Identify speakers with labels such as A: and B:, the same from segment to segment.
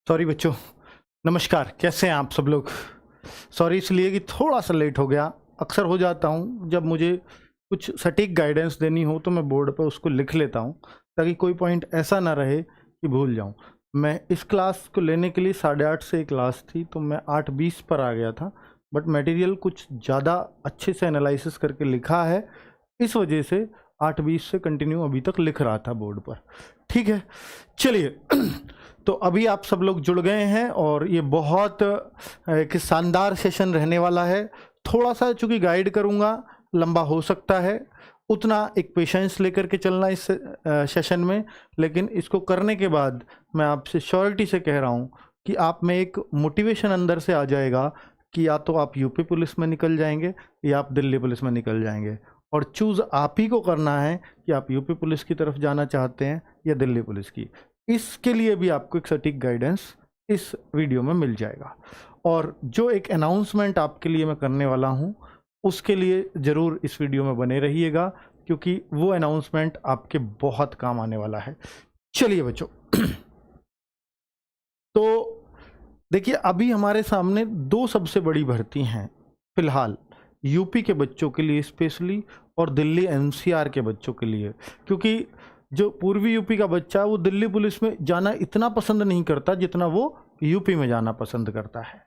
A: Sorry बच्चों, नमस्कार। कैसे हैं आप सब लोग? सॉरी इसलिए कि थोड़ा सा लेट हो गया। अक्सर हो जाता हूँ जब मुझे कुछ सटीक गाइडेंस देनी हो तो मैं बोर्ड पर उसको लिख लेता हूँ ताकि कोई पॉइंट ऐसा ना रहे कि भूल जाऊँ। मैं इस क्लास को लेने के लिए 8:30 से क्लास थी तो मैं 8:20 पर आ गया था, बट मटेरियल कुछ ज़्यादा अच्छे से एनालिसिस करके लिखा है, इस वजह से 8:20 से कंटिन्यू अभी तक लिख रहा था बोर्ड पर। ठीक है, चलिए। तो अभी आप सब लोग जुड़ गए हैं और ये बहुत एक शानदार सेशन रहने वाला है। थोड़ा सा चूँकि गाइड करूँगा, लंबा हो सकता है, उतना एक पेशेंस लेकर के चलना इस सेशन में। लेकिन इसको करने के बाद मैं आपसे श्योरिटी से कह रहा हूँ कि आप में एक मोटिवेशन अंदर से आ जाएगा कि या तो आप यूपी पुलिस में निकल जाएंगे या आप दिल्ली पुलिस में निकल जाएंगे, और चूज़ आप ही को करना है कि आप यूपी पुलिस की तरफ जाना चाहते हैं या दिल्ली पुलिस की। इसके लिए भी आपको एक सटीक गाइडेंस इस वीडियो में मिल जाएगा। और जो एक अनाउंसमेंट आपके लिए मैं करने वाला हूं, उसके लिए ज़रूर इस वीडियो में बने रहिएगा, क्योंकि वो अनाउंसमेंट आपके बहुत काम आने वाला है। चलिए बच्चों, तो देखिए, अभी हमारे सामने दो सबसे बड़ी भर्ती हैं फिलहाल, यूपी के बच्चों के लिए स्पेशली और दिल्ली एनसीआर के बच्चों के लिए। क्योंकि जो पूर्वी यूपी का बच्चा है वो दिल्ली पुलिस में जाना इतना पसंद नहीं करता जितना वो यूपी में जाना पसंद करता है,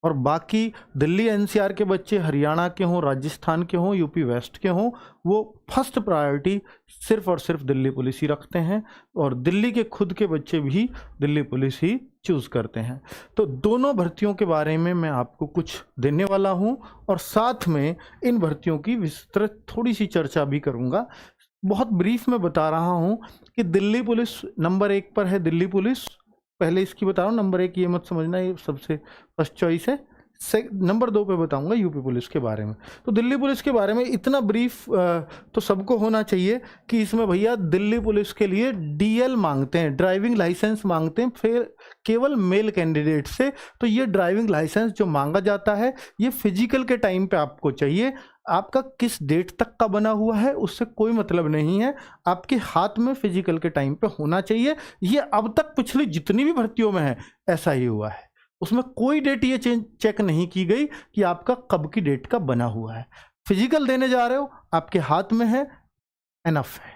A: और बाकी दिल्ली एनसीआर के बच्चे हरियाणा के हों, राजस्थान के हों, यूपी वेस्ट के हों, वो फर्स्ट प्रायोरिटी सिर्फ और सिर्फ दिल्ली पुलिस ही रखते हैं, और दिल्ली के खुद के बच्चे भी दिल्ली पुलिस ही चूज़ करते हैं। तो दोनों भर्तियों के बारे में मैं आपको कुछ देने वाला हूं, और साथ में इन भर्तियों की विस्तृत थोड़ी सी चर्चा भी करूंगा। बहुत ब्रीफ में बता रहा हूं कि दिल्ली पुलिस नंबर 1 पर है। दिल्ली पुलिस पहले इसकी बता रहा हूँ, नंबर 1 ये मत समझना ये सबसे फर्स्ट चॉइस है। नंबर 2 पे बताऊंगा यूपी पुलिस के बारे में। तो दिल्ली पुलिस के बारे में इतना ब्रीफ तो सबको होना चाहिए कि इसमें भैया दिल्ली पुलिस के लिए डीएल मांगते हैं, ड्राइविंग लाइसेंस मांगते हैं, फिर केवल मेल कैंडिडेट से। तो ये ड्राइविंग लाइसेंस जो मांगा जाता है ये फिजिकल के टाइम पे आपको चाहिए। आपका किस डेट तक का बना हुआ है उससे कोई मतलब नहीं है, आपके हाथ में फिजिकल के टाइम पे होना चाहिए। ये अब तक पिछली जितनी भी भर्तियों में है ऐसा ही हुआ है, उसमें कोई डेट ये चेक नहीं की गई कि आपका कब की डेट का बना हुआ है। फिजिकल देने जा रहे हो, आपके हाथ में है, एनफ है।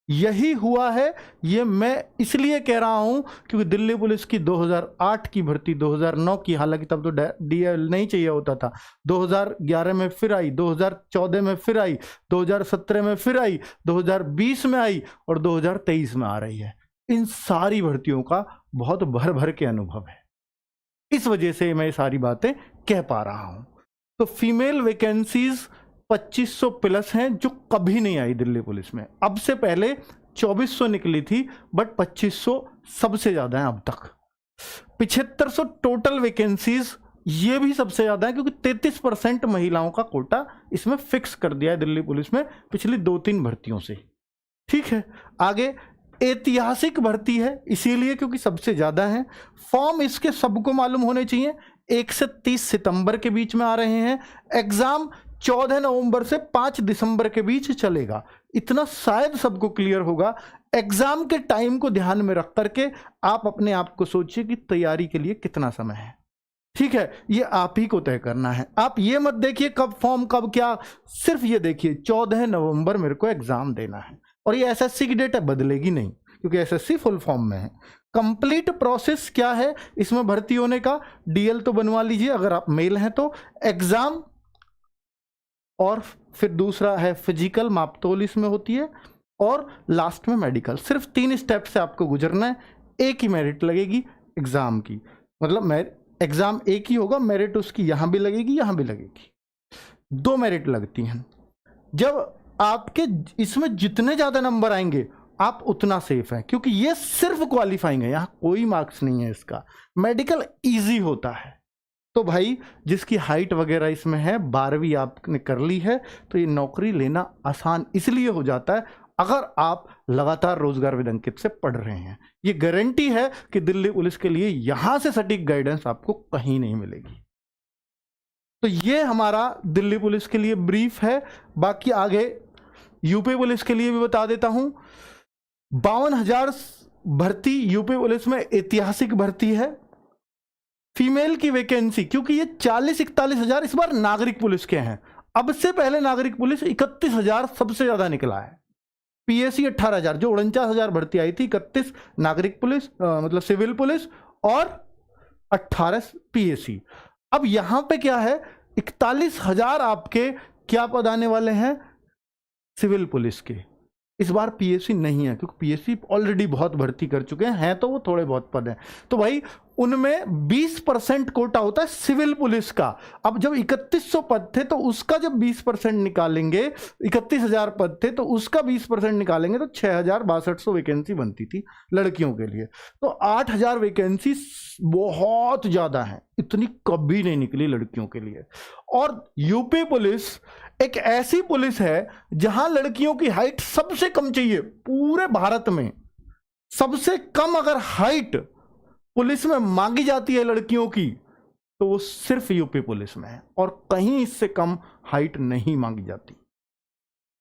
A: यही हुआ है। ये मैं इसलिए कह रहा हूं क्योंकि दिल्ली पुलिस की 2008 की भर्ती, 2009 की, हालांकि तब तो डीएल नहीं चाहिए होता था, 2011 में फिर आई, 2014 में फिर आई, 2017 में फिर आई, 2020 में आई और 2023 में आ रही है। इन सारी भर्तियों का बहुत भर भर के अनुभव है, इस वजह से मैं सारी बातें कह पा रहा हूं। तो फीमेल वैकेंसीज 2500 प्लस हैं जो कभी नहीं आई दिल्ली पुलिस में। अब से पहले 2400 निकली थी, बट 2500 सबसे ज्यादा है अब तक। 7500 टोटल वैकेंसीज, ये भी सबसे ज्यादा है क्योंकि 33% महिलाओं का कोटा इसमें फिक्स कर दिया है दिल्ली पुलिस में पिछली 2-3 भर्तियों से। ठीक है, आगे ऐतिहासिक भर्ती है इसीलिए क्योंकि सबसे ज्यादा है। फॉर्म इसके सबको मालूम होने चाहिए, 1 से 30 सितंबर के बीच में आ रहे हैं। एग्जाम 14 नवंबर से 5 दिसंबर के बीच चलेगा, इतना शायद सबको क्लियर होगा। एग्जाम के टाइम को ध्यान में रख करके आप अपने आप को सोचिए कि तैयारी के लिए कितना समय है। ठीक है, ये आप ही को तय करना है। आप ये मत देखिए कब फॉर्म कब क्या, सिर्फ ये देखिए 14 नवंबर मेरे को एग्जाम देना है, और ये एसएससी की डेट है, बदलेगी नहीं क्योंकि एसएससी फुल फॉर्म में है। कंप्लीट प्रोसेस क्या है इसमें भर्ती होने का? डीएल तो बनवा लीजिए अगर आप मेल हैं तो, एग्जाम, और फिर दूसरा है फिजिकल, मापतोल इसमें होती है, और लास्ट में मेडिकल। सिर्फ 3 स्टेप से आपको गुजरना है। एक ही मेरिट लगेगी एग्जाम की, मतलब एग्जाम एक ही होगा, मेरिट उसकी यहां भी लगेगी यहां भी लगेगी, 2 मेरिट लगती हैं। जब आपके इसमें जितने ज्यादा नंबर आएंगे आप उतना सेफ हैं, क्योंकि ये सिर्फ क्वालिफाइंग है, यहां कोई मार्क्स नहीं है इसका। मेडिकल इजी होता है। तो भाई जिसकी हाइट वगैरह इसमें है, 12वीं आपने कर ली है, तो ये नौकरी लेना आसान इसलिए हो जाता है अगर आप लगातार रोजगार विदंकित से पढ़ रहे हैं। ये गारंटी है कि दिल्ली पुलिस के लिए यहां से सटीक गाइडेंस आपको कहीं नहीं मिलेगी। तो ये हमारा दिल्ली पुलिस के लिए ब्रीफ है। बाकी आगे यूपी पुलिस के लिए भी बता देता हूं। 52,000 भर्ती यूपी पुलिस में ऐतिहासिक भर्ती है। फीमेल की वैकेंसी, क्योंकि ये 40-41 हजार इस बार नागरिक पुलिस के हैं। अब से पहले नागरिक पुलिस 31,000 सबसे ज्यादा निकला है। पीएससी 18,000, जो 49,000 भर्ती आई थी, 31 नागरिक पुलिस मतलब सिविल पुलिस और 18 पीएससी। अब यहां पे क्या है, 41,000 आपके क्या पद आने वाले हैं, सिविल पुलिस के। इस बार पीएससी नहीं है, क्योंकि पीएससी ऑलरेडी बहुत भर्ती कर चुके हैं तो वो थोड़े बहुत पद हैं। तो भाई उनमें 20% कोटा होता है सिविल पुलिस का। अब जब 3100 पद थे तो उसका जब 20% निकालेंगे, 31,000 पद थे तो उसका 20% निकालेंगे तो 6,6200 वैकेंसी बनती थी लड़कियों के लिए। तो 8,000 वैकेंसी बहुत ज्यादा है, इतनी कभी नहीं निकली लड़कियों के लिए। और यूपी पुलिस एक ऐसी पुलिस है जहां लड़कियों की हाइट सबसे कम चाहिए पूरे भारत में। सबसे कम अगर हाइट पुलिस में मांगी जाती है लड़कियों की तो वो सिर्फ यूपी पुलिस में है, और कहीं इससे कम हाइट नहीं मांगी जाती।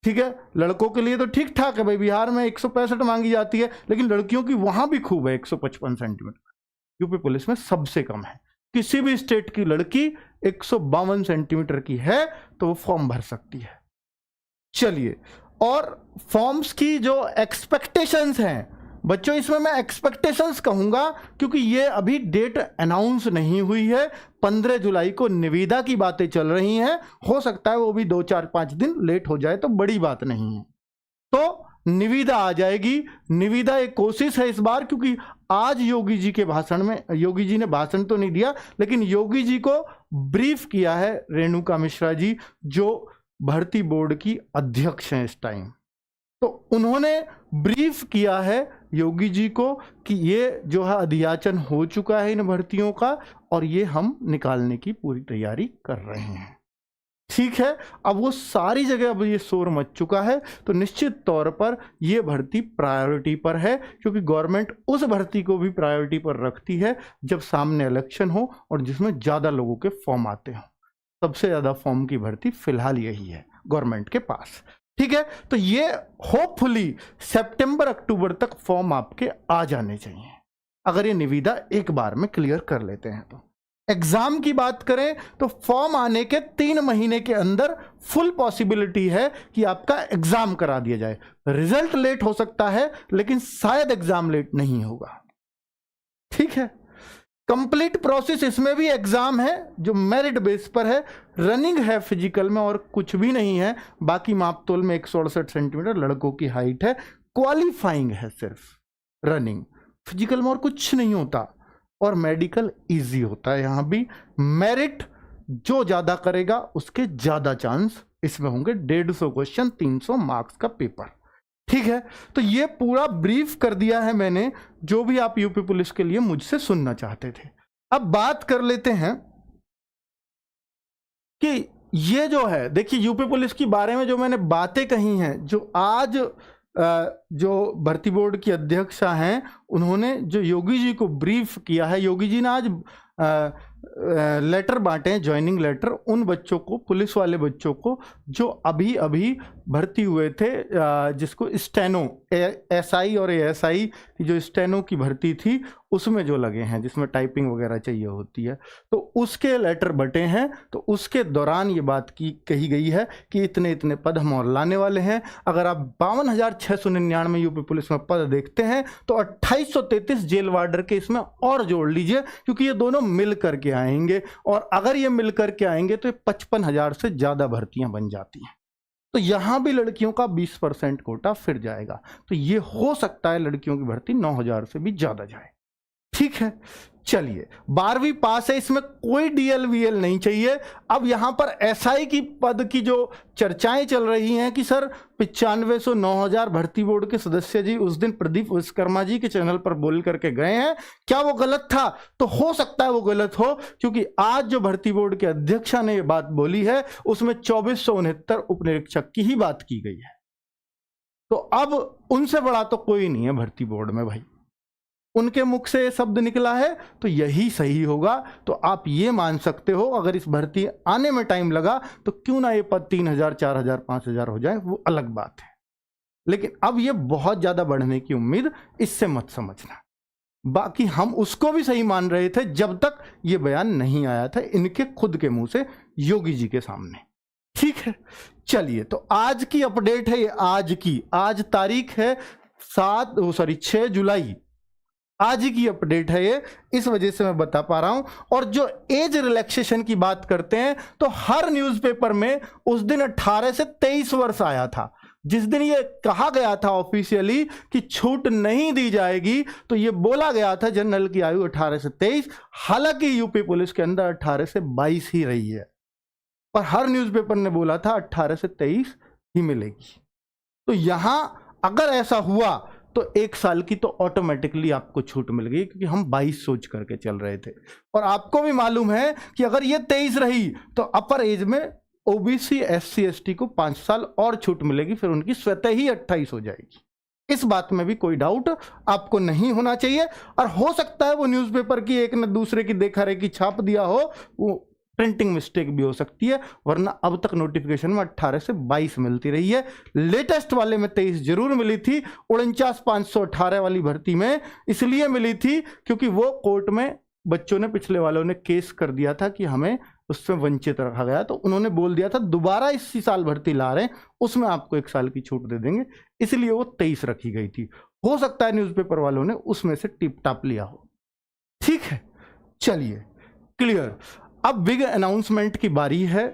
A: ठीक है, लड़कों के लिए तो ठीक ठाक है भाई, बिहार में 165 मांगी जाती है, लेकिन लड़कियों की वहां भी खूब है 155 सेंटीमीटर। यूपी पुलिस में सबसे कम है। किसी भी स्टेट की लड़की 152 सेंटीमीटर की है तो वो फॉर्म भर सकती है। चलिए, और फॉर्म्स की जो एक्सपेक्टेशंस हैं बच्चों, इसमें मैं एक्सपेक्टेशंस कहूंगा क्योंकि ये अभी डेट अनाउंस नहीं हुई है। 15 जुलाई को निविदा की बातें चल रही हैं, हो सकता है वो भी 2-4-5 दिन लेट हो जाए, तो बड़ी बात नहीं है। तो निविदा आ जाएगी। निविदा एक कोशिश है इस बार, क्योंकि आज योगी जी के भाषण में, योगी जी ने भाषण तो नहीं दिया लेकिन योगी जी को ब्रीफ किया है रेणुका मिश्रा जी, जो भर्ती बोर्ड की अध्यक्ष हैं इस टाइम। तो उन्होंने ब्रीफ किया है योगी जी को कि ये जो है अधियाचन हो चुका है इन भर्तियों का, और ये हम निकालने की पूरी तैयारी कर रहे हैं। ठीक है, अब वो सारी जगह अब ये शोर मच चुका है, तो निश्चित तौर पर ये भर्ती प्रायोरिटी पर है, क्योंकि गवर्नमेंट उस भर्ती को भी प्रायोरिटी पर रखती है जब सामने इलेक्शन हो और जिसमें ज़्यादा लोगों के फॉर्म आते हों। सबसे ज़्यादा फॉर्म की भर्ती फिलहाल यही है गवर्नमेंट के पास। ठीक है, तो ये होपफुली सितंबर-अक्टूबर तक फॉर्म आपके आ जाने चाहिए, अगर ये निविदा एक बार में क्लियर कर लेते हैं तो। एग्जाम की बात करें तो फॉर्म आने के 3 महीने के अंदर फुल पॉसिबिलिटी है कि आपका एग्जाम करा दिया जाए। रिजल्ट लेट हो सकता है लेकिन शायद एग्जाम लेट नहीं होगा। ठीक है, कंप्लीट प्रोसेस इसमें भी एग्जाम है जो मेरिट बेस पर है। रनिंग है फिजिकल में और कुछ भी नहीं है, बाकी मापतोल में 168 सेंटीमीटर लड़कों की हाइट है। क्वालिफाइंग है सिर्फ रनिंग, फिजिकल में और कुछ नहीं होता, और मेडिकल इजी होता है। यहां भी मेरिट जो ज्यादा करेगा उसके ज्यादा चांस इसमें होंगे। 150 क्वेश्चन, 300 मार्क्स का पेपर। ठीक है, तो ये पूरा ब्रीफ कर दिया है मैंने, जो भी आप यूपी पुलिस के लिए मुझसे सुनना चाहते थे। अब बात कर लेते हैं कि ये जो है, देखिए यूपी पुलिस के बारे में जो मैंने बातें कही हैं, जो आज जो भर्ती बोर्ड की अध्यक्षा हैं उन्होंने जो योगी जी को ब्रीफ किया है, योगी जी ने आज लेटर बांटे हैं, ज्वाइनिंग लेटर, उन बच्चों को, पुलिस वाले बच्चों को जो अभी अभी भर्ती हुए थे, जिसको स्टेनो, एसआई और एएसआई की जो स्टेनो की भर्ती थी उसमें जो लगे हैं, जिसमें टाइपिंग वगैरह चाहिए होती है, तो उसके लेटर बटे हैं। तो उसके दौरान ये बात की कही गई है कि इतने इतने पद हम और लाने वाले हैं। अगर आप 52,699 यूपी पुलिस में पद देखते हैं तो 2833 जेल वार्डर के इसमें और जोड़ लीजिए, क्योंकि ये दोनों मिल करके आएंगे, और अगर ये मिल करके आएंगे तो 55,000 से ज़्यादा भर्तियां बन जाती हैं। तो यहां भी लड़कियों का 20% कोटा फिर जाएगा, तो ये हो सकता है लड़कियों की भर्ती 9,000 से भी ज़्यादा जाए। ठीक है, चलिए, 12वीं पास है, इसमें कोई डीएल वीएल नहीं चाहिए। अब यहां पर एसआई की पद की जो चर्चाएं चल रही हैं कि सर 9500 9,000 भर्ती बोर्ड के सदस्य जी उस दिन प्रदीप विश्वकर्मा जी के चैनल पर बोल करके गए हैं, क्या वो गलत था? तो हो सकता है वो गलत हो, क्योंकि आज जो भर्ती बोर्ड के अध्यक्षा ने ये बात बोली है उसमें 2469 उपनिरीक्षक की ही बात की गई है। तो अब उनसे बड़ा तो कोई नहीं है भर्ती बोर्ड में भाई, उनके मुख से शब्द निकला है तो यही सही होगा। तो आप ये मान सकते हो, अगर इस भर्ती आने में टाइम लगा तो क्यों ना ये पद 3,000, 4,000, 5,000 हो जाए, वो अलग बात है। लेकिन अब ये बहुत ज्यादा बढ़ने की उम्मीद इससे मत समझना। बाकी हम उसको भी सही मान रहे थे जब तक ये बयान नहीं आया था इनके खुद के मुंह से योगी जी के सामने। ठीक है, चलिए तो आज की अपडेट है ये, आज तारीख है 6 जुलाई, आज ही की अपडेट है ये, इस वजह से मैं बता पा रहा हूं। और जो एज रिलैक्सेशन की बात करते हैं तो हर न्यूज़पेपर में उस दिन 18 से 23 वर्ष आया था। जिस दिन ये कहा गया था ऑफिशियली कि छूट नहीं दी जाएगी तो ये बोला गया था जनरल की आयु 18 से 23, हालांकि यूपी पुलिस के अंदर 18 से 22 ही रही है, पर हर न्यूज़पेपर ने बोला था 18 से 23 ही मिलेगी। तो यहां अगर ऐसा हुआ तो 1 साल की तो ऑटोमेटिकली आपको छूट मिल गई, क्योंकि हम 22 सोच करके चल रहे थे। और आपको भी मालूम है कि अगर ये 23 रही तो अपर एज में ओबीसी एससी एसटी को 5 साल और छूट मिलेगी, फिर उनकी स्वतः ही 28 हो जाएगी। इस बात में भी कोई डाउट आपको नहीं होना चाहिए। और हो सकता है वो न्यूज़पेपर की एक न दूसरे की देखा रेखी छाप दिया हो, वो प्रिंटिंग मिस्टेक भी हो सकती है, वरना अब तक नोटिफिकेशन में 18 से 22 मिलती रही है। लेटेस्ट वाले में 23 जरूर मिली थी, 49,518 वाली भर्ती में इसलिए मिली थी क्योंकि वो कोर्ट में बच्चों ने, पिछले वालों ने केस कर दिया था कि हमें उससे वंचित रखा गया, तो उन्होंने बोल दिया था दोबारा इसी साल भर्ती ला रहे हैं, उसमें आपको 1 साल की छूट दे देंगे, इसलिए वो 23 रखी गई थी। हो सकता है न्यूज़पेपर वालों ने उसमें से टिप टाप लिया हो। ठीक है, चलिए क्लियर। अब बिग अनाउंसमेंट की बारी है।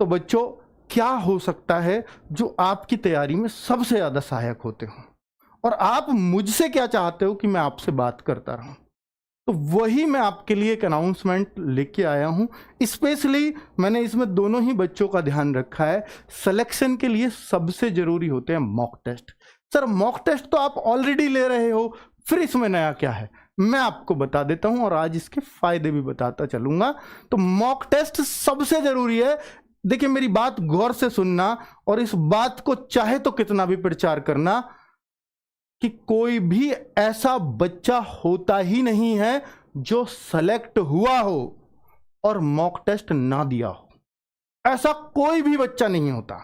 A: तो बच्चों, क्या हो सकता है जो आपकी तैयारी में सबसे ज्यादा सहायक होते हो, और आप मुझसे क्या चाहते हो कि मैं आपसे बात करता रहूं, तो वही मैं आपके लिए एक अनाउंसमेंट लेके आया हूं। स्पेशली मैंने इसमें दोनों ही बच्चों का ध्यान रखा है। सिलेक्शन के लिए सबसे जरूरी होते हैं mock test. Sir mock test तो आप ऑलरेडी ले रहे हो, फिर इसमें नया क्या है, मैं आपको बता देता हूं और आज इसके फायदे भी बताता चलूंगा। तो मॉक टेस्ट सबसे जरूरी है। देखिए मेरी बात गौर से सुनना, और इस बात को चाहे तो कितना भी प्रचार करना कि कोई भी ऐसा बच्चा होता ही नहीं है जो सेलेक्ट हुआ हो और मॉक टेस्ट ना दिया हो। ऐसा कोई भी बच्चा नहीं होता।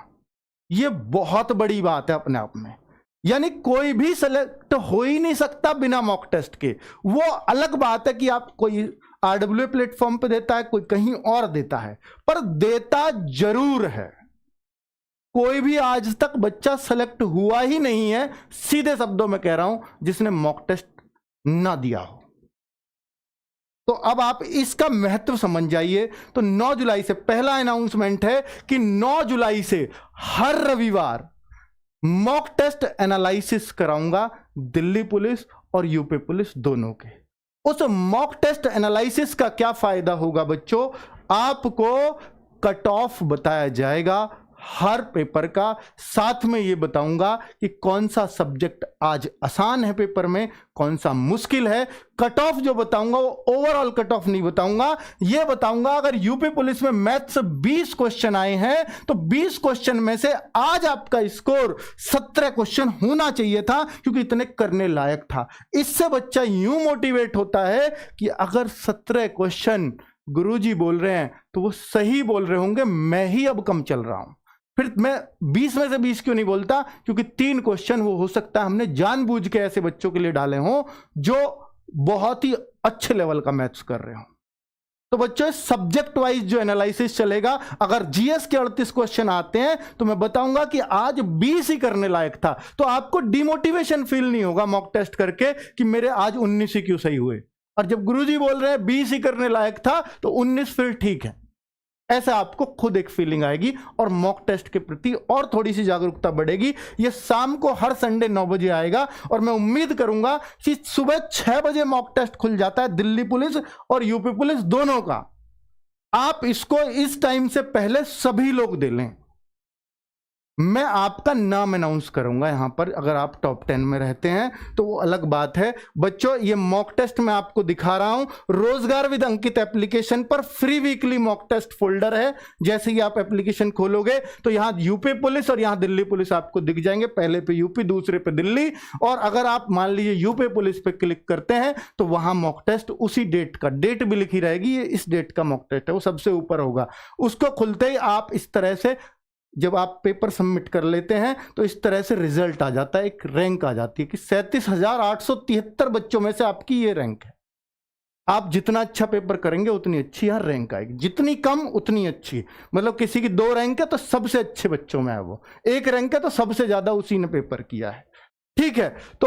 A: यह बहुत बड़ी बात है अपने आप में। यानी कोई भी सेलेक्ट हो ही नहीं सकता बिना मॉक टेस्ट के। वो अलग बात है कि आप कोई आरडब्ल्यू प्लेटफॉर्म पे देता है, कोई कहीं और देता है, पर देता जरूर है। कोई भी आज तक बच्चा सेलेक्ट हुआ ही नहीं है, सीधे शब्दों में कह रहा हूं, जिसने मॉक टेस्ट ना दिया हो। तो अब आप इसका महत्व समझ जाइए। तो 9 जुलाई से पहला अनाउंसमेंट है कि 9 जुलाई से हर रविवार मॉक टेस्ट एनालिसिस कराऊंगा दिल्ली पुलिस और यूपी पुलिस दोनों के। उस मॉक टेस्ट एनालिसिस का क्या फायदा होगा बच्चों, आपको कट ऑफ बताया जाएगा हर पेपर का। साथ में ये बताऊंगा कि कौन सा सब्जेक्ट आज आसान है पेपर में, कौन सा मुश्किल है। कट ऑफ जो बताऊंगा वो ओवरऑल कट ऑफ नहीं बताऊंगा, ये बताऊंगा अगर यूपी पुलिस में मैथ्स 20 क्वेश्चन आए हैं तो 20 क्वेश्चन में से आज आपका स्कोर 17 क्वेश्चन होना चाहिए था, क्योंकि इतने करने लायक था। इससे बच्चा यूं मोटिवेट होता है कि अगर 17 क्वेश्चन गुरुजी बोल रहे हैं तो वो सही बोल रहे होंगे, मैं ही अब कम चल रहा हूं। फिर मैं 20 में से 20 क्यों नहीं बोलता, क्योंकि 3 क्वेश्चन वो हो सकता है हमने जानबूझ के ऐसे बच्चों के लिए डाले हों जो बहुत ही अच्छे लेवल का मैथ्स कर रहे हो। तो बच्चों सब्जेक्ट वाइज जो एनालिसिस चलेगा, अगर जीएस के 38 क्वेश्चन आते हैं तो मैं बताऊंगा कि आज 20 ही करने लायक था, तो आपको डिमोटिवेशन फील नहीं होगा मॉक टेस्ट करके कि मेरे आज 19 ही क्यों सही हुए। और जब गुरुजी बोल रहे हैं 20 ही करने लायक था तो 19 फिर ठीक है, ऐसा आपको खुद एक फीलिंग आएगी और मॉक टेस्ट के प्रति और थोड़ी सी जागरूकता बढ़ेगी। ये शाम को हर संडे 9 बजे आएगा और मैं उम्मीद करूंगा कि सुबह 6 बजे मॉक टेस्ट खुल जाता है दिल्ली पुलिस और यूपी पुलिस दोनों का। आप इसको इस टाइम से पहले सभी लोग दे लें। मैं आपका नाम अनाउंस करूंगा यहां पर, अगर आप टॉप 10 में रहते हैं तो वो अलग बात है। बच्चों ये मॉक टेस्ट मैं आपको दिखा रहा हूं, रोजगार विद अंकित एप्लीकेशन पर free weekly mock test folder है। जैसे ही आप एप्लीकेशन खोलोगे तो यहां यूपी पुलिस और यहां दिल्ली पुलिस आपको दिख जाएंगे, पहले पे यूपी दूसरे पे दिल्ली। और अगर आप मान लीजिए यूपी पुलिस पे क्लिक करते हैं तो वहां मॉक टेस्ट उसी डेट का, डेट भी लिखी रहेगी, ये इस डेट का मॉक टेस्ट है, वो सबसे ऊपर होगा। उसको खुलते ही आप इस तरह से जब आप पेपर सबमिट कर लेते हैं तो इस तरह से रिजल्ट आ जाता है, एक रैंक आ जाती है कि 37,873 बच्चों में से आपकी ये रैंक है। आप जितना अच्छा पेपर करेंगे उतनी अच्छी यहाँ रैंक आएगी, जितनी कम उतनी अच्छी। मतलब किसी की 2 रैंक है तो सबसे अच्छे बच्चों में है वो, 1 रैंक है तो सबसे ज्यादा उसी ने पेपर किया है। ठीक है, तो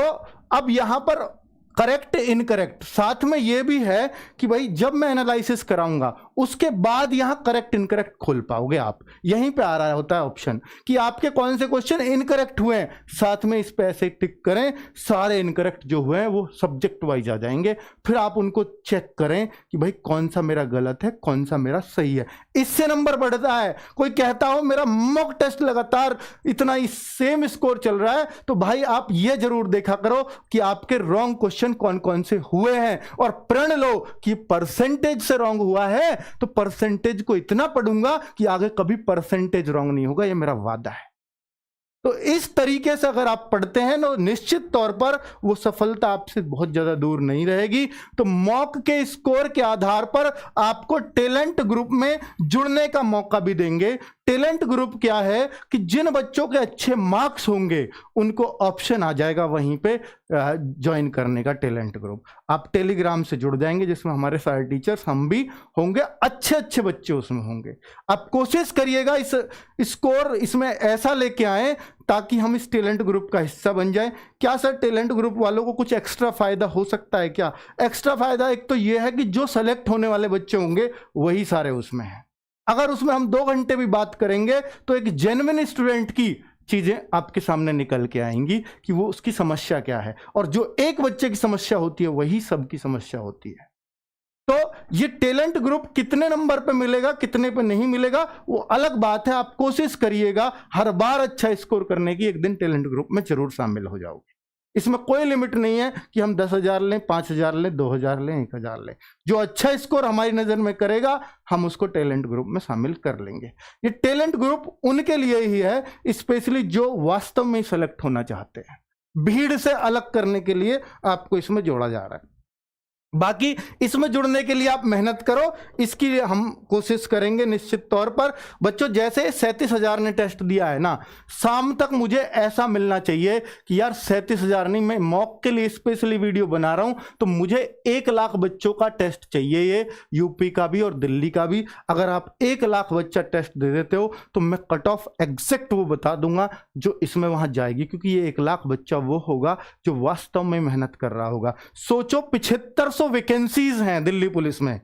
A: अब यहां पर करेक्ट इनकरेक्ट साथ में ये भी है कि भाई जब मैं एनालिसिस कराऊंगा उसके बाद यहां करेक्ट इनकरेक्ट खोल पाओगे आप। यहीं पे आ रहा होता है ऑप्शन कि आपके कौन से क्वेश्चन इनकरेक्ट हुए हैं, साथ में इस पे ऐसे टिक करें, सारे इनकरेक्ट जो हुए हैं वो सब्जेक्ट वाइज आ जाएंगे, फिर आप उनको चेक करें कि भाई कौन सा मेरा गलत है कौन सा मेरा सही है। इससे नंबर बढ़ता है। कोई कहता हो मेरा मॉक टेस्ट लगातार इतना ही सेम स्कोर चल रहा है, तो भाई आप ये जरूर देखा करो कि आपके रॉन्ग क्वेश्चन कौन कौन से हुए हैं, और प्रण लो कि परसेंटेज से रॉन्ग हुआ है तो परसेंटेज को इतना पढ़ूंगा कि आगे कभी परसेंटेज रॉन्ग नहीं होगा, ये मेरा वादा है। तो इस तरीके से अगर आप पढ़ते हैं तो निश्चित तौर पर वो सफलता आपसे बहुत ज्यादा दूर नहीं रहेगी। तो मॉक के स्कोर के आधार पर आपको टैलेंट ग्रुप में जुड़ने का मौका भी देंगे। टैलेंट ग्रुप क्या है कि जिन बच्चों के अच्छे मार्क्स होंगे उनको ऑप्शन आ जाएगा वहीं पे ज्वाइन करने का टैलेंट ग्रुप। आप टेलीग्राम से जुड़ जाएंगे जिसमें हमारे सारे टीचर्स हम भी होंगे, अच्छे अच्छे बच्चे उसमें होंगे। आप कोशिश करिएगा इस स्कोर इसमें ऐसा लेके आए ताकि हम इस टैलेंट ग्रुप का हिस्सा बन जाए। क्या सर टैलेंट ग्रुप वालों को कुछ एक्स्ट्रा फायदा हो सकता है क्या? एक्स्ट्रा फायदा एक तो यह है कि जो सेलेक्ट होने वाले बच्चे होंगे वही सारे उसमें हैं। अगर उसमें हम 2 घंटे भी बात करेंगे तो एक जेन्युइन स्टूडेंट की चीजें आपके सामने निकल के आएंगी कि वो उसकी समस्या क्या है, और जो एक बच्चे की समस्या होती है वही सबकी समस्या होती है। तो ये टैलेंट ग्रुप कितने नंबर पे मिलेगा कितने पे नहीं मिलेगा वो अलग बात है। आप कोशिश करिएगा हर बार अच्छा स्कोर करने की, एक दिन टैलेंट ग्रुप में जरूर शामिल हो जाओगे। इसमें कोई लिमिट नहीं है कि हम 10,000 लें, 5,000 लें, 2,000 लें, 1,000 लें। जो अच्छा स्कोर हमारी नजर में करेगा हम उसको टैलेंट ग्रुप में शामिल कर लेंगे। ये टैलेंट ग्रुप उनके लिए ही है, स्पेशली जो वास्तव में सेलेक्ट होना चाहते हैं। भीड़ से अलग करने के लिए आपको इसमें जोड़ा जा रहा है। बाकी इसमें जुड़ने के लिए आप मेहनत करो, इसकी हम कोशिश करेंगे निश्चित तौर पर। बच्चों जैसे 37,000 ने टेस्ट दिया है ना, शाम तक मुझे ऐसा मिलना चाहिए कि यार 37,000 नहीं, मैं मॉक के लिए स्पेशली वीडियो बना रहा हूं तो मुझे 1 लाख बच्चों का टेस्ट चाहिए, ये यूपी का भी और दिल्ली का भी। अगर आप 1 लाख बच्चा टेस्ट दे देते हो तो मैं कट ऑफ एग्जैक्ट वो बता दूंगा जो इसमें वहां जाएगी, क्योंकि ये 1 लाख बच्चा वो होगा जो वास्तव में मेहनत कर रहा होगा। सोचो 7500 वैकेंसीज हैं दिल्ली पुलिस में,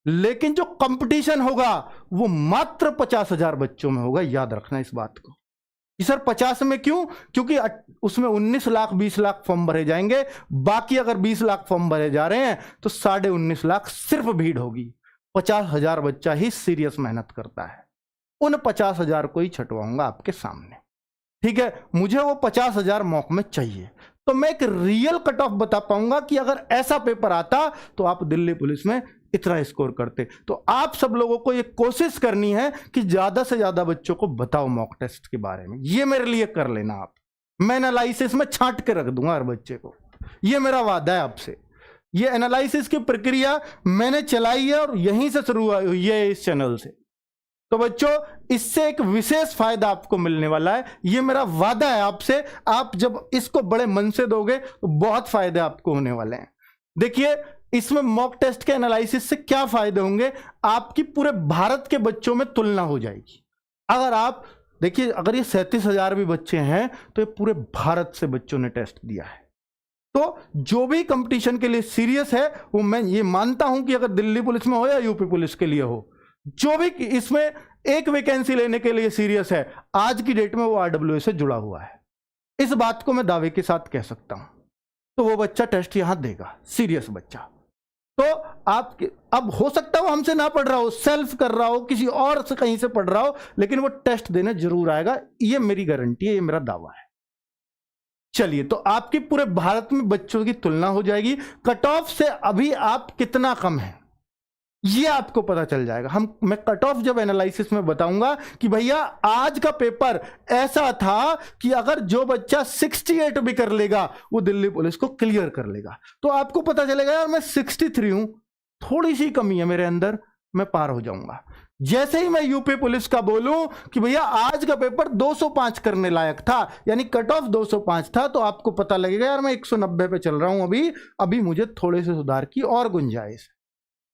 A: लेकिन जो कंपटीशन होगा वो मात्र 50,000 बच्चों में होगा। याद रखना इस बात को कि सर 50 में क्यों? क्योंकि उसमें 19 लाख 20 लाख फॉर्म भरे जाएंगे, बाकी अगर 20 लाख फॉर्म भरे जा रहे हैं तो 19.5 लाख सिर्फ भीड़ होगी। 50,000 बच्चा ही सीरियस मेहनत करता है, उन 50,000 को ही छटवाऊंगा आपके सामने। ठीक है, मुझे वो 50,000 मॉक में चाहिए तो मैं एक रियल कट ऑफ बता पाऊंगा कि अगर ऐसा पेपर आता तो आप दिल्ली पुलिस में इतना स्कोर करते। तो आप सब लोगों को ये कोशिश करनी है कि ज्यादा से ज्यादा बच्चों को बताओ मॉक टेस्ट के बारे में। ये मेरे लिए कर लेना आप, मैं एनालिसिस में छांट के रख दूंगा हर बच्चे को, ये मेरा वादा है आपसे। ये एनालिसिस की प्रक्रिया मैंने चलाई है और यहीं से शुरू हुई है इस चैनल से। तो बच्चों इससे एक विशेष फायदा आपको मिलने वाला है, ये मेरा वादा है आपसे। आप जब इसको बड़े मन से दोगे तो बहुत फायदे आपको होने वाले हैं। देखिए इसमें मॉक टेस्ट के एनालिसिस से क्या फायदे होंगे, आपकी पूरे भारत के बच्चों में तुलना हो जाएगी। अगर आप देखिए, अगर ये 37,000 भी बच्चे हैं तो ये पूरे भारत से बच्चों ने टेस्ट दिया है। तो जो भी कंपटीशन के लिए सीरियस है वो मैं ये मानता हूं कि अगर दिल्ली पुलिस में हो या यूपी पुलिस के लिए हो, जो भी इसमें एक वैकेंसी लेने के लिए सीरियस है, आज की डेट में वो RWA से जुड़ा हुआ है। इस बात को मैं दावे के साथ कह सकता हूं। तो वो बच्चा टेस्ट यहां देगा, सीरियस बच्चा। तो आप अब हो सकता है वो हमसे ना पढ़ रहा हो, सेल्फ कर रहा हो, किसी और से कहीं से पढ़ रहा हो, लेकिन वो टेस्ट देने जरूर आएगा, ये मेरी गारंटी है, ये मेरा दावा है। चलिए, तो आपके पूरे भारत में बच्चों की तुलना हो जाएगी। कट ऑफ से अभी आप कितना कम है ये आपको पता चल जाएगा। मैं कट ऑफ जब एनालिसिस में बताऊंगा कि भैया आज का पेपर ऐसा था कि अगर जो बच्चा 68 भी कर लेगा वो दिल्ली पुलिस को क्लियर कर लेगा, तो आपको पता चलेगा यार मैं 63 हूं, थोड़ी सी कमी है मेरे अंदर, मैं पार हो जाऊंगा। जैसे ही मैं यूपी पुलिस का बोलूं कि भैया आज का पेपर 205 करने लायक था, यानी कट ऑफ 205 था, तो आपको पता लगेगा यार मैं 190 पे चल रहा हूं, अभी मुझे थोड़े से सुधार की और गुंजाइश है।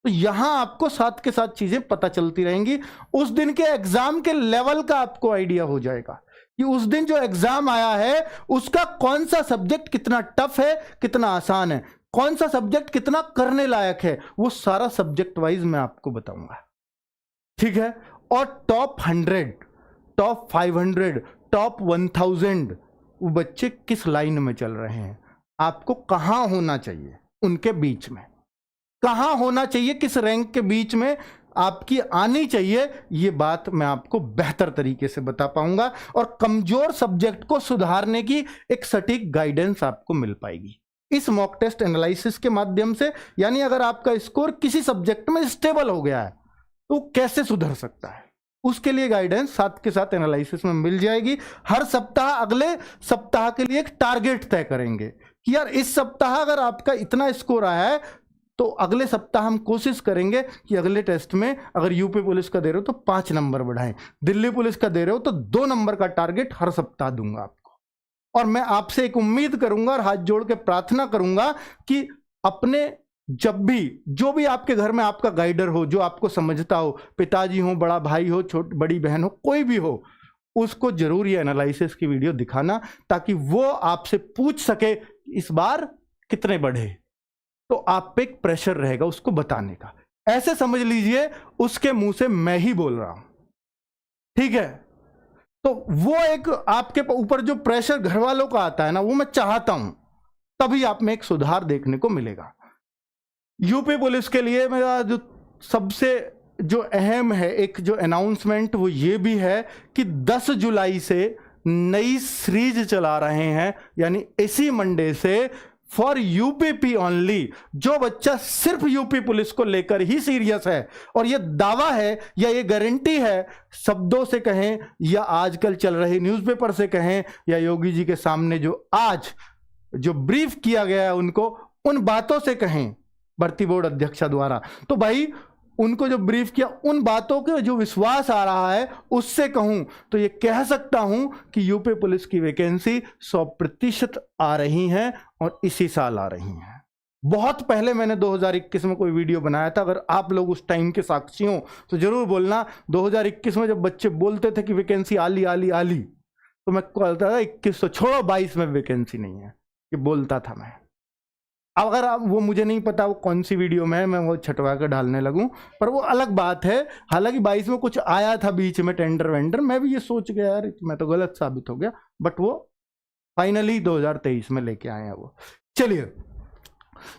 A: तो यहां आपको साथ के साथ चीजें पता चलती रहेंगी। उस दिन के एग्जाम के लेवल का आपको आइडिया हो जाएगा कि उस दिन जो एग्जाम आया है उसका कौन सा सब्जेक्ट कितना टफ है, कितना आसान है, कौन सा सब्जेक्ट कितना करने लायक है, वो सारा सब्जेक्ट वाइज मैं आपको बताऊंगा, ठीक है। और टॉप 100, टॉप 500, टॉप 1000 वो बच्चे किस लाइन में चल रहे हैं, आपको कहां होना चाहिए, उनके बीच में कहां होना चाहिए, किस रैंक के बीच में आपकी आनी चाहिए, ये बात मैं आपको बेहतर तरीके से बता पाऊंगा और कमजोर सब्जेक्ट को सुधारने की एक सटीक गाइडेंस आपको मिल पाएगी इस मॉक टेस्ट एनालिसिस के माध्यम से। यानी अगर आपका स्कोर किसी सब्जेक्ट में स्टेबल हो गया है तो कैसे सुधर सकता है, उसके लिए गाइडेंस साथ के साथ एनालिसिस में मिल जाएगी। हर सप्ताह अगले सप्ताह के लिए एक टारगेट तय करेंगे कि यार इस सप्ताह अगर आपका इतना स्कोर आया है तो अगले सप्ताह हम कोशिश करेंगे कि अगले टेस्ट में अगर यूपी पुलिस का दे रहे हो तो 5 नंबर बढ़ाएं, दिल्ली पुलिस का दे रहे हो तो 2 नंबर का टारगेट हर सप्ताह दूंगा आपको। और मैं आपसे एक उम्मीद करूंगा और हाथ जोड़ के प्रार्थना करूंगा कि अपने जब भी जो भी आपके घर में आपका गाइडर हो, जो आपको समझता हो, पिताजी हो, बड़ा भाई हो, बड़ी बहन हो, कोई भी हो, उसको जरूर ये एनालिसिस की वीडियो दिखाना ताकि वो आपसे पूछ सके इस बार कितने बढ़े, तो आप पे एक प्रेशर रहेगा उसको बताने का। ऐसे समझ लीजिए उसके मुंह से मैं ही बोल रहा हूं, ठीक है। तो वो एक आपके ऊपर जो प्रेशर घर वालों का आता है ना, वो मैं चाहता हूं, तभी आप में एक सुधार देखने को मिलेगा। यूपी पुलिस के लिए मेरा जो सबसे जो अहम है एक जो अनाउंसमेंट वो ये भी है कि 10 जुलाई से नई सीरीज चला रहे हैं, यानी इसी मंडे से फॉर यूपीपी ओनली। जो बच्चा सिर्फ यूपी पुलिस को लेकर ही सीरियस है और ये दावा है या ये गारंटी है, शब्दों से कहें या आजकल चल रही न्यूज़पेपर से कहें या योगी जी के सामने जो आज जो ब्रीफ किया गया है उनको, उन बातों से कहें भर्ती बोर्ड अध्यक्षा द्वारा, तो भाई उनको जो ब्रीफ किया उन बातों के जो विश्वास आ रहा है उससे कहूं तो ये कह सकता हूं कि यूपी पुलिस की वैकेंसी 100% आ रही हैं और इसी साल आ रही हैं। बहुत पहले मैंने 2021 में कोई वीडियो बनाया था, अगर आप लोग उस टाइम के साक्षी हो तो जरूर बोलना। 2021 में जब बच्चे बोलते थे कि वैकेंसी आली आली आली, तो मैं कहता था 21 तो छोड़ो 22 में वैकेंसी नहीं है, ये बोलता था मैं। अगर आप वो मुझे नहीं पता वो कौन सी वीडियो में है, मैं वो छटवा कर डालने लगूं, पर वो अलग बात है। हालांकि 22 में कुछ आया था बीच में टेंडर वेंडर, मैं भी ये सोच गया यार मैं तो गलत साबित हो गया, बट वो फाइनली 2023 में लेके आए हैं वो। चलिए,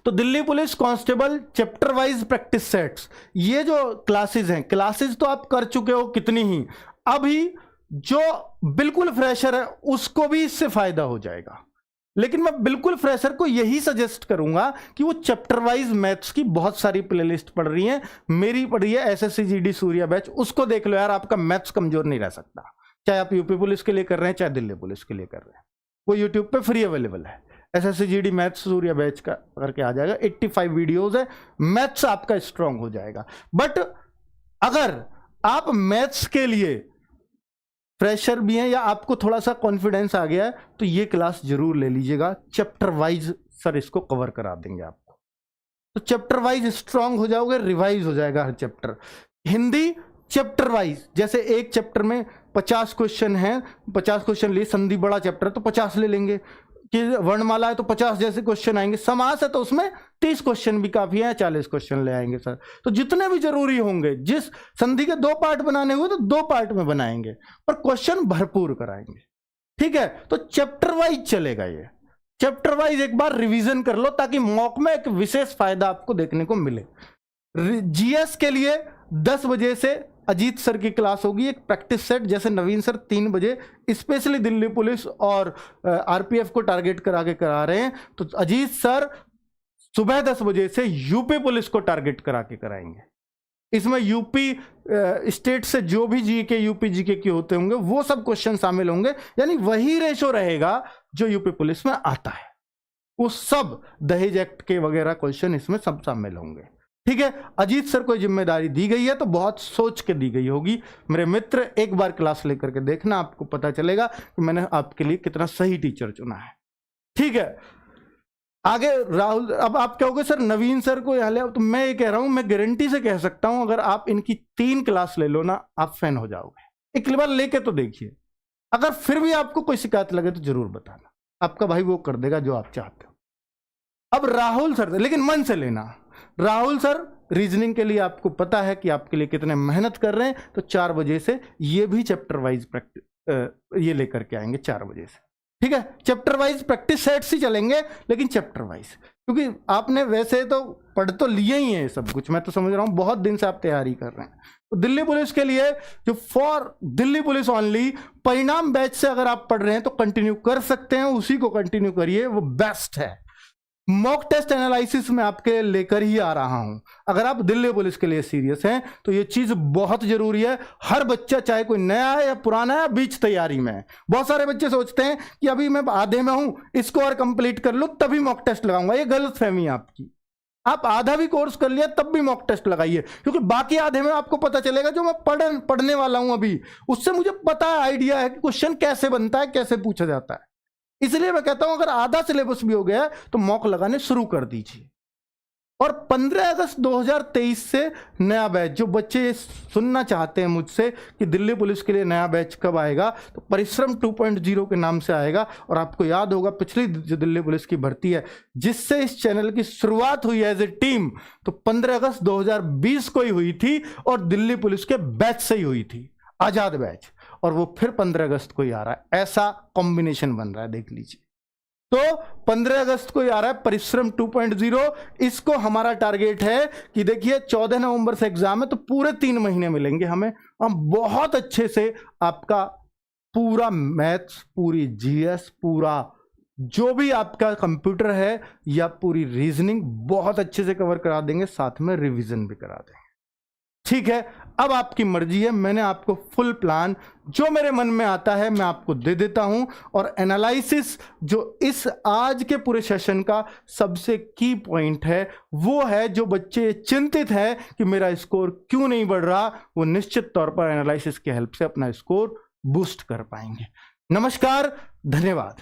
A: तो Delhi police constable chapter wise practice sets, ये जो क्लासेस हैं, क्लासेस तो आप कर चुके हो कितनी ही, अभी जो बिल्कुल फ्रेशर है उसको भी इससे फायदा हो जाएगा। लेकिन मैं बिल्कुल फ्रेशर को यही सजेस्ट करूंगा कि वो चैप्टर वाइज मैथ्स की बहुत सारी प्लेलिस्ट पढ़ रही हैं, मेरी पढ़ रही है एसएससी जीडी सूर्या बैच, उसको देख लो यार, आपका मैथ्स कमजोर नहीं रह सकता। चाहे आप यूपी पुलिस के लिए कर रहे हैं चाहे दिल्ली पुलिस के लिए कर रहे हैं, वो यूट्यूब पे फ्री अवेलेबल है। SSC GD maths Surya batch का करके आ जाएगा, 85 वीडियोज है, मैथ्स आपका स्ट्रांग हो जाएगा। बट अगर आप मैथ्स के लिए फ्रेशर भी हैं या आपको थोड़ा सा कॉन्फिडेंस आ गया है तो ये क्लास जरूर ले लीजिएगा, चैप्टर वाइज सर इसको कवर करा देंगे आपको, तो चैप्टर वाइज स्ट्रांग हो जाओगे, रिवाइज हो जाएगा हर चैप्टर। हिंदी चैप्टर वाइज, जैसे एक चैप्टर में 50 क्वेश्चन हैं, 50 क्वेश्चन लिए, संधि बड़ा चैप्टर है तो 50 ले लेंगे, कि वर्णमाला है तो 50 जैसे क्वेश्चन आएंगे, समास है तो उसमें 30 क्वेश्चन भी काफी है, 40 क्वेश्चन ले आएंगे सर। तो जितने भी जरूरी होंगे, जिस संधि के 2 पार्ट बनाने हुए तो 2 पार्ट में बनाएंगे, पर क्वेश्चन भरपूर कराएंगे, ठीक है। तो चैप्टर वाइज चलेगा, ये चैप्टर वाइज एक बार रिवीजन कर लो ताकि मॉक में एक विशेष फायदा आपको देखने को मिले। जीएस के लिए 10 बजे से अजीत सर की क्लास होगी, एक प्रैक्टिस सेट, जैसे नवीन सर 3 बजे स्पेशली दिल्ली पुलिस और आरपीएफ को टारगेट करा के करा रहे हैं, तो अजीत सर सुबह 10 बजे से यूपी पुलिस को टारगेट करा के कराएंगे। इसमें यूपी स्टेट से जो भी जीके यूपी जीके के होते होंगे वो सब क्वेश्चन शामिल होंगे, यानी वही रेशो रहेगा जो यूपी पुलिस में आता है, वो सब दहेज एक्ट के वगैरह क्वेश्चन इसमें सब शामिल होंगे, ठीक है, अजीत सर को जिम्मेदारी दी गई है तो बहुत सोच के दी गई होगी। मेरे मित्र, एक बार क्लास लेकर के देखना, आपको पता चलेगा कि मैंने आपके लिए कितना सही टीचर चुना है। ठीक है, आगे राहुल, अब आप कहोगे सर नवीन सर को यहाँ ले आओ, तो मैं ये कह रहा हूं, मैं गारंटी से कह सकता हूं अगर आप इनकी 3 क्लास ले लो ना, आप फैन हो जाओगे। एक बार लेके तो देखिए, अगर फिर भी आपको कोई शिकायत लगे तो जरूर बताना, आपका भाई वो कर देगा जो आप चाहते हो। अब राहुल सर, लेकिन मन से लेना, राहुल सर रीजनिंग के लिए आपको पता है कि आपके लिए कितने मेहनत कर रहे हैं, तो 4 बजे से ये भी चैप्टर वाइज प्रैक्टिस ये लेकर के आएंगे 4 बजे से। ठीक है, चैप्टर वाइज प्रैक्टिस सेट्स ही चलेंगे, लेकिन चैप्टर वाइज, क्योंकि आपने वैसे तो पढ़ तो लिए ही है सब कुछ, मैं तो समझ रहा हूं बहुत दिन से आप तैयारी कर रहे हैं। तो दिल्ली पुलिस के लिए जो फॉर दिल्ली पुलिस ओनली परिणाम बैच से अगर आप पढ़ रहे हैं तो कंटिन्यू कर सकते हैं, उसी को कंटिन्यू करिए, वो बेस्ट है। मॉक टेस्ट एनालिसिस में आपके लेकर ही आ रहा हूं। अगर आप दिल्ली पुलिस के लिए सीरियस हैं तो ये चीज बहुत जरूरी है। हर बच्चा, चाहे कोई नया है या पुराना है, बीच तैयारी में है। बहुत सारे बच्चे सोचते हैं कि अभी मैं आधे में हूं, इसको और कंप्लीट कर लूं तभी मॉक टेस्ट लगाऊंगा। ये गलत फहमी है आपकी। आप आधा भी कोर्स कर लिया तब भी मॉक टेस्ट लगाइए, क्योंकि बाकी आधे में आपको पता चलेगा जो मैं पढ़ने वाला हूं अभी, उससे मुझे पता है, आइडिया है कि क्वेश्चन कैसे बनता है, कैसे पूछा जाता है। इसलिए मैं कहता हूं अगर आधा सिलेबस भी हो गया है तो मॉक लगाने शुरू कर दीजिए। और 15 अगस्त 2023 से नया बैच, जो बच्चे सुनना चाहते हैं मुझसे कि दिल्ली पुलिस के लिए नया बैच कब आएगा, तो परिश्रम 2.0 के नाम से आएगा। और आपको याद होगा पिछली जो दिल्ली पुलिस की भर्ती है, जिससे इस चैनल की शुरुआत हुई एज ए टीम, तो 15 अगस्त 2020 को ही हुई थी और दिल्ली पुलिस के बैच से ही हुई थी, आजाद बैच। और वो फिर 15 अगस्त को ही आ रहा है, ऐसा कॉम्बिनेशन बन रहा है, देख लीजिए। तो 15 अगस्त को ही आ रहा है परिश्रम 2.0। इसको हमारा टारगेट है कि देखिए 14 नवंबर से एग्जाम है, तो पूरे 3 महीने मिलेंगे हमें। हम बहुत अच्छे से आपका पूरा मैथ्स, पूरी जीएस, पूरा जो भी आपका कंप्यूटर है या पूरी रीजनिंग बहुत अच्छे से कवर करा देंगे, साथ में रिवीजन भी करा देंगे। ठीक है, अब आपकी मर्जी है। मैंने आपको फुल प्लान जो मेरे मन में आता है मैं आपको दे देता हूं। और एनालिसिस जो इस आज के पूरे सेशन का सबसे की पॉइंट है, वो है जो बच्चे चिंतित हैं कि मेरा स्कोर क्यों नहीं बढ़ रहा, वो निश्चित तौर पर एनालिसिस की हेल्प से अपना स्कोर बूस्ट कर पाएंगे। नमस्कार, धन्यवाद।